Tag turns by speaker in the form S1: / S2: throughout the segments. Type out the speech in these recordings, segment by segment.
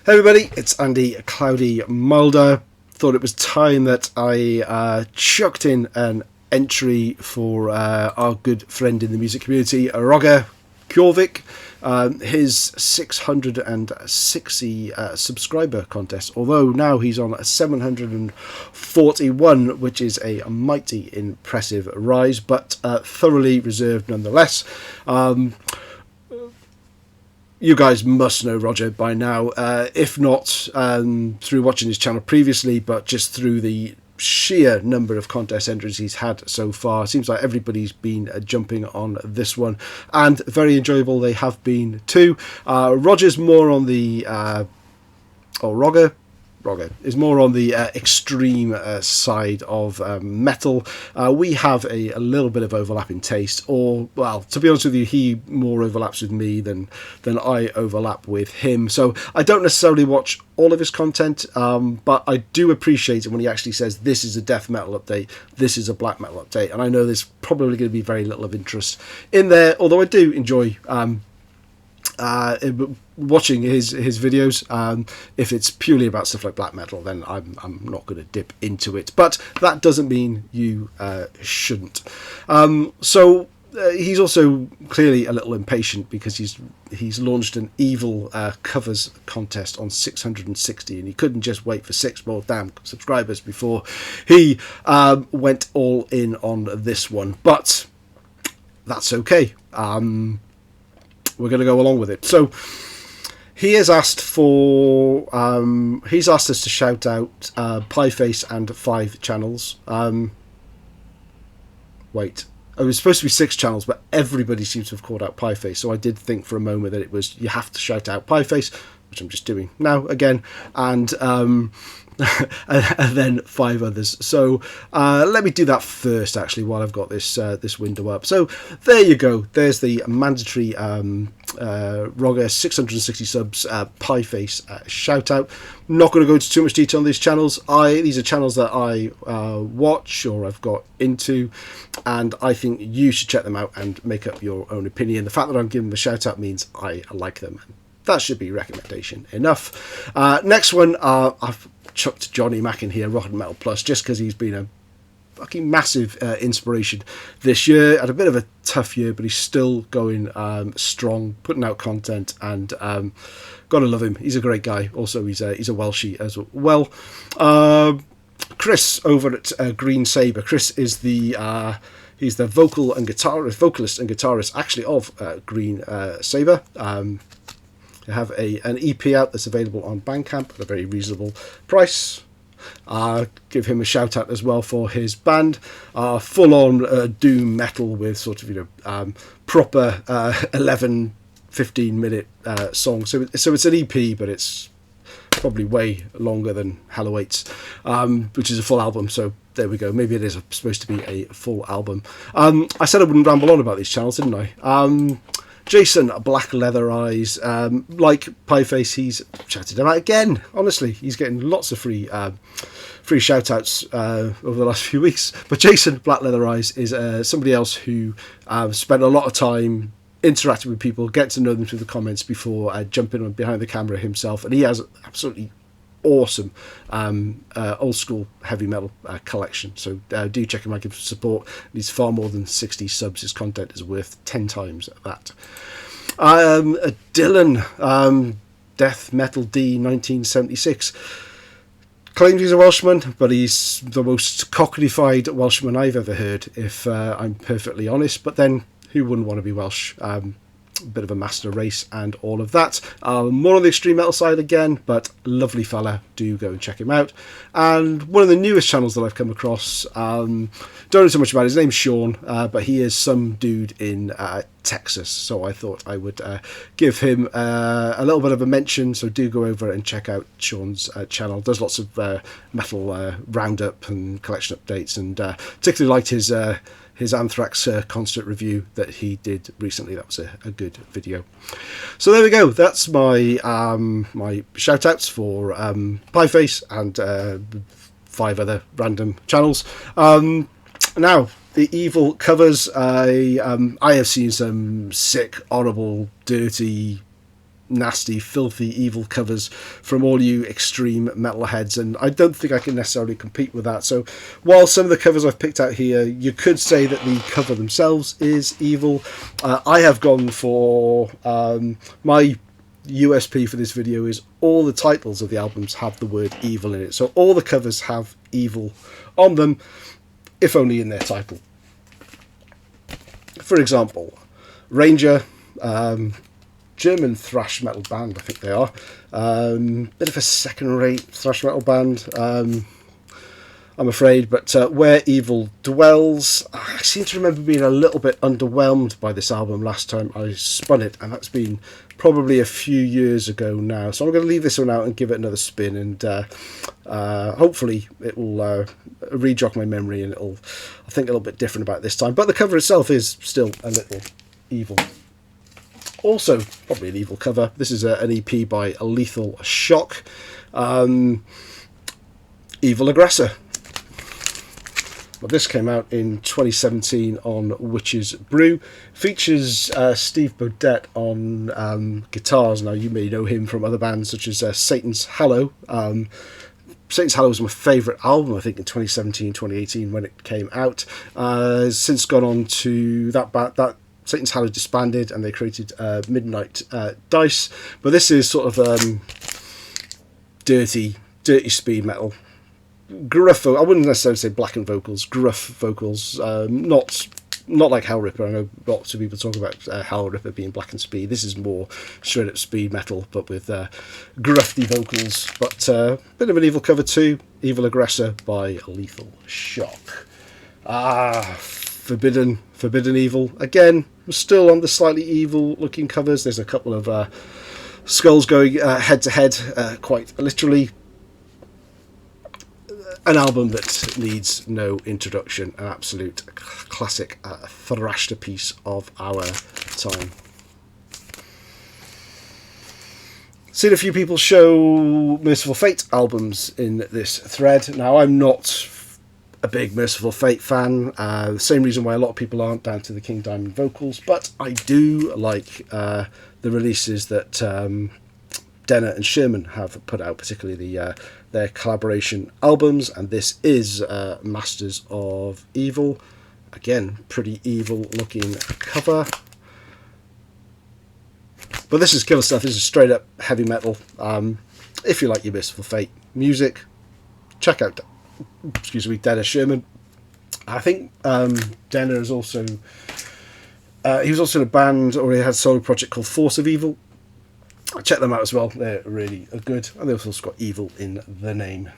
S1: Hey everybody, it's Andy Cloudy Mulder. Thought it was time that I chucked in an entry for our good friend in the music community, Roger Kjørvik, his 660 subscriber contest, although now he's on 741, which is a mighty impressive rise, but thoroughly reserved nonetheless. You guys must know Roger by now, if not through watching his channel previously, but just through the sheer number of contest entries he's had so far. Seems like everybody's been jumping on this one, and very enjoyable they have been too. Roger's more on the Roger is more on the extreme side of metal. We have a little bit of overlap in taste, or, well, to be honest with you, he more overlaps with me than I overlap with him. So I don't necessarily watch all of his content, but I do appreciate it when he actually says this is a death metal update, this is a black metal update, and I know there's probably going to be very little of interest in there, although I do enjoy watching his videos. If it's purely about stuff like black metal, then I'm not going to dip into it, but that doesn't mean you shouldn't. So he's also clearly a little impatient because he's launched an evil covers contest on 660, and he couldn't just wait for 6 more damn subscribers before he went all in on this one, but that's okay. We're going to go along with it. So he has asked for he's asked us to shout out Pieface and 5 channels. Wait, it was supposed to be 6 channels, but everybody seems to have called out Pieface, so I did think for a moment that it was you have to shout out Pieface, which I'm just doing now again, and and then 5 others. So let me do that first, actually, while I've got this this window up. So there you go. There's the mandatory Roger 660 subs Pieface shout out. Not going to go into too much detail on these channels. These are channels that I watch or I've got into, and I think you should check them out and make up your own opinion. The fact that I'm giving them a shout out means I like them. That should be recommendation enough. Next one, I've chucked Johnny Mack in here, Rock and Metal Plus, just because he's been a fucking massive inspiration this year. Had a bit of a tough year, but he's still going strong, putting out content, and gotta love him. He's a great guy. Also, he's a Welshie as well. Chris over at Green Saber. Chris is the he's the vocalist and guitarist actually of Green Saber. They have an EP out that's available on Bandcamp at a very reasonable price. Give him a shout out as well for his band, full on doom metal with sort of proper 11-15 minute songs. So it's an EP, but it's probably way longer than Hello 8's, which is a full album. So there we go. Maybe it is supposed to be a full album. I said I wouldn't ramble on about these channels, didn't I? Jason, Black Leather Eyes, like Pieface, he's shouted him out again. Honestly, he's getting lots of free shout outs over the last few weeks. But Jason, Black Leather Eyes, is somebody else who spent a lot of time interacting with people, get to know them through the comments before jumping on behind the camera himself, and he has absolutely awesome old school heavy metal collection, so do check him out, give him support. He's far more than 60 subs. His content is worth 10 times that. Dylan, Death Metal D 1976, claims he's a Welshman, but he's the most cockneyfied Welshman I've ever heard, if I'm perfectly honest. But then who wouldn't want to be Welsh? Bit of a master race and all of that. More on the extreme metal side again, but lovely fella. Do go and check him out. And one of the newest channels that I've come across, don't know so much about his name's Sean, but he is some dude in Texas, so I thought I would give him a little bit of a mention. So do go over and check out Sean's channel. Does lots of metal roundup and collection updates, and particularly liked his Anthrax concert review that he did recently. That was a good video. So there we go. That's my my shout outs for Pieface and 5 other random channels. Now, the evil covers. I have seen some sick, horrible, dirty, nasty, filthy, evil covers from all you extreme metalheads, and I don't think I can necessarily compete with that. So while some of the covers I've picked out here, you could say that the cover themselves is evil, I have gone for my USP for this video is all the titles of the albums have the word evil in it. So all the covers have evil on them, if only in their title. For example, Ranger, German thrash metal band, I think they are. Bit of a second-rate thrash metal band, I'm afraid, but Where Evil Dwells, I seem to remember being a little bit underwhelmed by this album last time I spun it, and that's been probably a few years ago now. So I'm going to leave this one out and give it another spin, and hopefully it will re-jog my memory, and I'll think a little bit different about this time. But the cover itself is still a little evil. Also, probably an evil cover. This is an EP by A Lethal Shock. Evil Aggressor. Well, this came out in 2017 on Witch's Brew. Features Steve Bodette on guitars. Now, you may know him from other bands such as Satan's Hallow. Satan's Hallow was my favourite album, I think, in 2017, 2018 when it came out. Since gone on to that Satan's Hallow disbanded, and they created Midnight Dice. But this is sort of dirty speed metal. Gruff, I wouldn't necessarily say blackened vocals, gruff vocals, not like Hell Ripper. I know lots of people talk about Hell Ripper being black and speed. This is more straight up speed metal, but with gruffy vocals. But bit of an evil cover too, Evil Aggressor by Lethal Shock. Forbidden Evil. Again, we're still on the slightly evil looking covers. There's a couple of skulls going head to head, quite literally. An album that needs no introduction, an absolute classic thrashed piece of our time. Seen a few people show Merciful Fate albums in this thread. Now, I'm not a big Merciful Fate fan, the same reason why a lot of people aren't, down to the King Diamond vocals, but I do like the releases that Denner and Sherman have put out, particularly their collaboration albums, and this is Masters of Evil. Again, pretty evil looking cover. But this is killer stuff. This is straight up heavy metal. If you like your Merciful Fate music, check out Denner Sherman. I think Denner is also he was also in a band, or he had a solo project called Force of Evil. Check them out as well, they're really good, and they've also got evil in the name.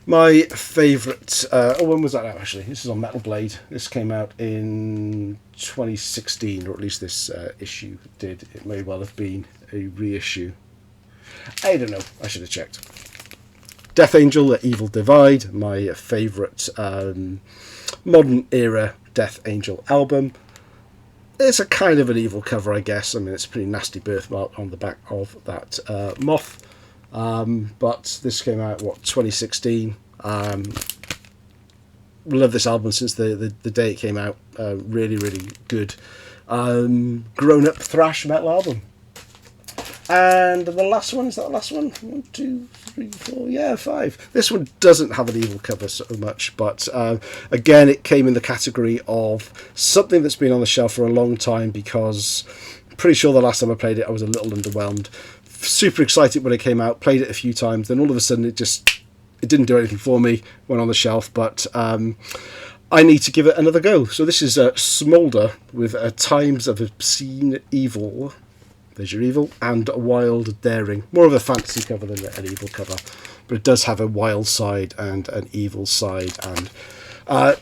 S1: My favourite, when was that out actually? This is on Metal Blade. This came out in 2016, or at least this issue did. It may well have been a reissue. I don't know, I should have checked. Death Angel, The Evil Divide, my favourite modern era Death Angel album. It's a kind of an evil cover, I guess. I mean, it's a pretty nasty birthmark on the back of that moth. But this came out, 2016. Love this album since the day it came out. Really, really good. Grown-up thrash metal album. And the last one, is that the last one? 1, 2, 3, 4, yeah, 5. This one doesn't have an evil cover so much, but again, it came in the category of something that's been on the shelf for a long time, because I'm pretty sure the last time I played it, I was a little underwhelmed. Super excited when it came out, played it a few times, then all of a sudden it didn't do anything for me, went on the shelf, but I need to give it another go. So this is Smolder with Times of Obscene Evil. There's your evil, and Wild Daring. More of a fantasy cover than an evil cover, but it does have a wild side and an evil side, and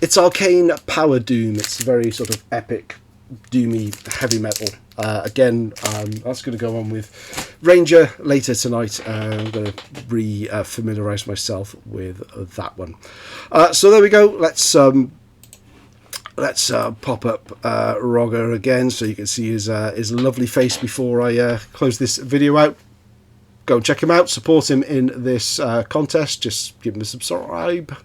S1: it's arcane power doom. It's very sort of epic, doomy heavy metal. Again, that's going to go on with Ranger later tonight. I'm going to re-familiarise myself with that one. So there we go. Let's pop up Roger again so you can see his lovely face before I close this video out. Go and check him out, support him in this contest. Just give him a subscribe,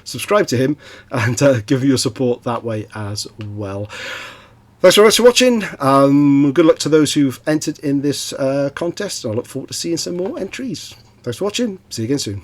S1: subscribe to him, and give your support that way as well. Thanks very much for watching. Good luck to those who've entered in this contest. I look forward to seeing some more entries. Thanks for watching. See you again soon.